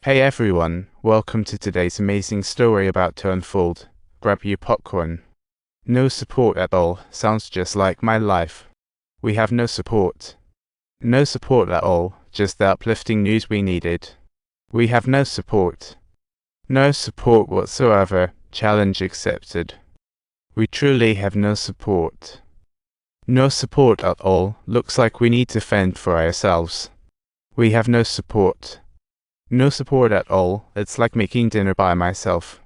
Hey everyone, welcome to today's amazing story about to unfold. Grab your popcorn. No support at all, sounds just like my life. We have no support. No support at all, just the uplifting news we needed. We have no support. No support whatsoever, challenge accepted. We truly have no support. No support at all, looks like we need to fend for ourselves. We have no support. No support at all, it's like making dinner by myself.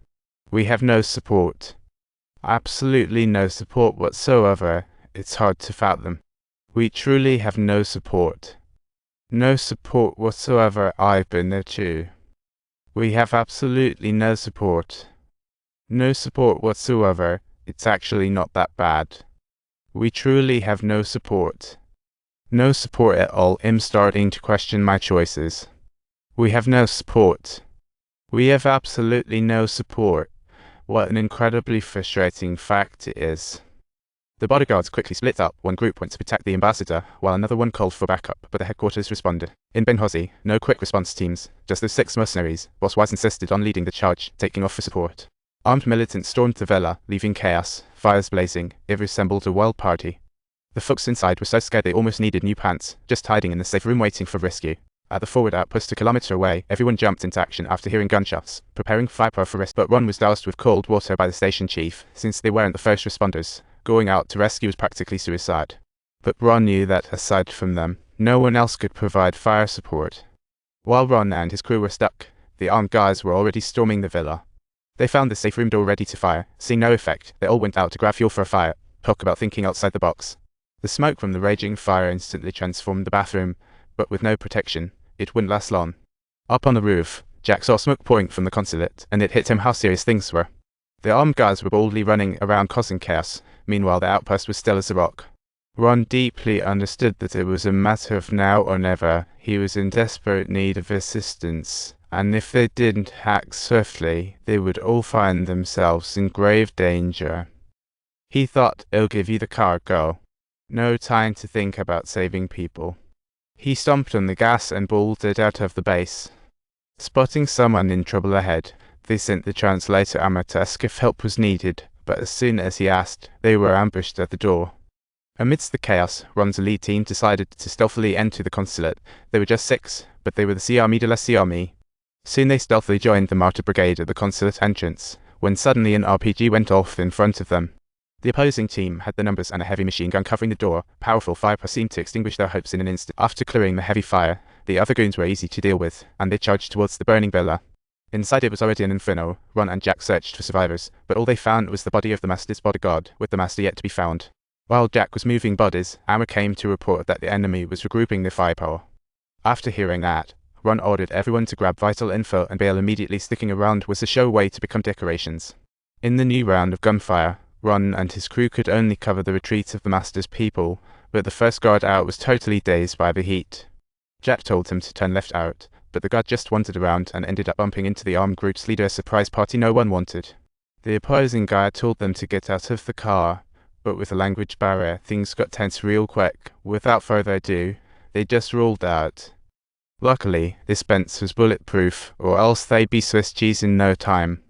We have no support. Absolutely no support whatsoever, it's hard to fathom. We truly have no support. No support whatsoever, I've been there too. We have absolutely no support. No support whatsoever, it's actually not that bad. We truly have no support. No support at all, I'm starting to question my choices. We have no support. We have absolutely no support. What an incredibly frustrating fact it is. The bodyguards quickly split up. One group went to protect the ambassador, while another one called for backup, but the headquarters responded. In Benghazi, no quick response teams, just those 6 mercenaries. Boss Wise insisted on leading the charge, taking off for support. Armed militants stormed the villa, leaving chaos, fires blazing. It resembled a wild party. The folks inside were so scared they almost needed new pants, just hiding in the safe room waiting for rescue. At the forward outpost a kilometer away, everyone jumped into action after hearing gunshots, preparing firepower for rescue. But Ron was doused with cold water by the station chief, since they weren't the first responders. Going out to rescue was practically suicide. But Ron knew that, aside from them, no one else could provide fire support. While Ron and his crew were stuck, the armed guys were already storming the villa. They found the safe room door ready to fire. Seeing no effect, they all went out to grab fuel for a fire. Talk about thinking outside the box. The smoke from the raging fire instantly transformed the bathroom, but with no protection, it wouldn't last long. Up on the roof, Jack saw smoke pouring from the consulate, and it hit him how serious things were. The armed guys were boldly running around causing chaos. Meanwhile, the outpost was still as a rock. Ron deeply understood that it was a matter of now or never. He was in desperate need of assistance, and if they didn't act swiftly, they would all find themselves in grave danger. He thought, "I'll give you the car, go." No time to think about saving people. He stomped on the gas and bolted out of the base. Spotting someone in trouble ahead, they sent the translator Amma to ask if help was needed, but as soon as he asked, they were ambushed at the door. Amidst the chaos, Ron's elite team decided to stealthily enter the consulate. They were just 6, but they were the Armée de la Armée. Soon they stealthily joined the Martyr Brigade at the consulate entrance, when suddenly an RPG went off in front of them. The opposing team had the numbers and a heavy machine gun covering the door. Powerful firepower seemed to extinguish their hopes in an instant. After clearing the heavy fire, the other goons were easy to deal with, and they charged towards the burning villa. Inside it was already an inferno. Ron and Jack searched for survivors, but all they found was the body of the master's bodyguard, with the master yet to be found. While Jack was moving bodies, Amma came to report that the enemy was regrouping their firepower. After hearing that, Ron ordered everyone to grab vital info and bail immediately. Sticking around was a show way to become decorations. In the new round of gunfire, Ron and his crew could only cover the retreat of the master's people, but the first guard out was totally dazed by the heat. Jack told him to turn left out, but the guard just wandered around and ended up bumping into the armed group's leader, a surprise party no one wanted. The opposing guy told them to get out of the car, but with a language barrier, things got tense real quick. Without further ado, they just rolled out. Luckily, this Benz was bulletproof, or else they'd be Swiss cheese in no time.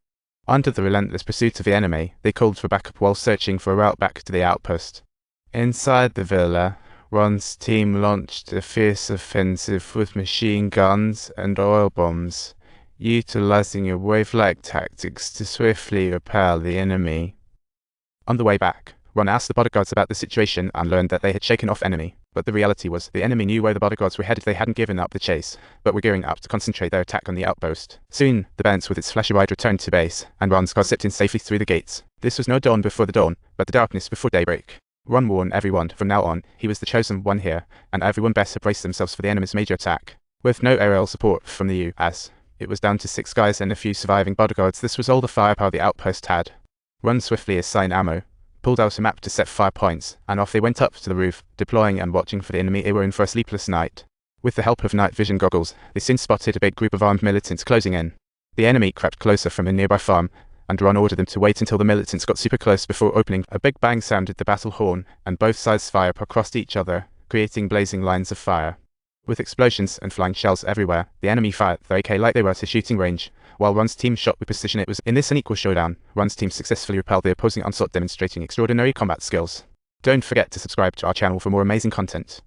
Under the relentless pursuit of the enemy, they called for backup while searching for a route back to the outpost. Inside the villa, Ron's team launched a fierce offensive with machine guns and oil bombs, utilizing a wave-like tactics to swiftly repel the enemy. On the way back, Ron asked the bodyguards about the situation and learned that they had shaken off enemy. But the reality was, the enemy knew where the bodyguards were headed. They hadn't given up the chase, but were gearing up to concentrate their attack on the outpost. Soon, the Benz with its flashy ride returned to base, and Ron's car zipped in safely through the gates. This was no dawn before the dawn, but the darkness before daybreak. Ron warned everyone, from now on, he was the chosen one here, and everyone better brace themselves for the enemy's major attack. With no aerial support from the U.S., it was down to 6 guys and a few surviving bodyguards. This was all the firepower the outpost had. Ron swiftly assigned ammo, pulled out a map to set 5 points, and off they went up to the roof, deploying and watching for the enemy. They were in for a sleepless night. With the help of night vision goggles, they soon spotted a big group of armed militants closing in. The enemy crept closer from a nearby farm, and Ron ordered them to wait until the militants got super close before opening. A big bang sounded the battle horn, and both sides' firepower crossed each other, creating blazing lines of fire. With explosions and flying shells everywhere, the enemy fired their AK like they were at a shooting range, while one's team shot with precision. It was in this unequal showdown, one's team successfully repelled the opposing onslaught, demonstrating extraordinary combat skills. Don't forget to subscribe to our channel for more amazing content.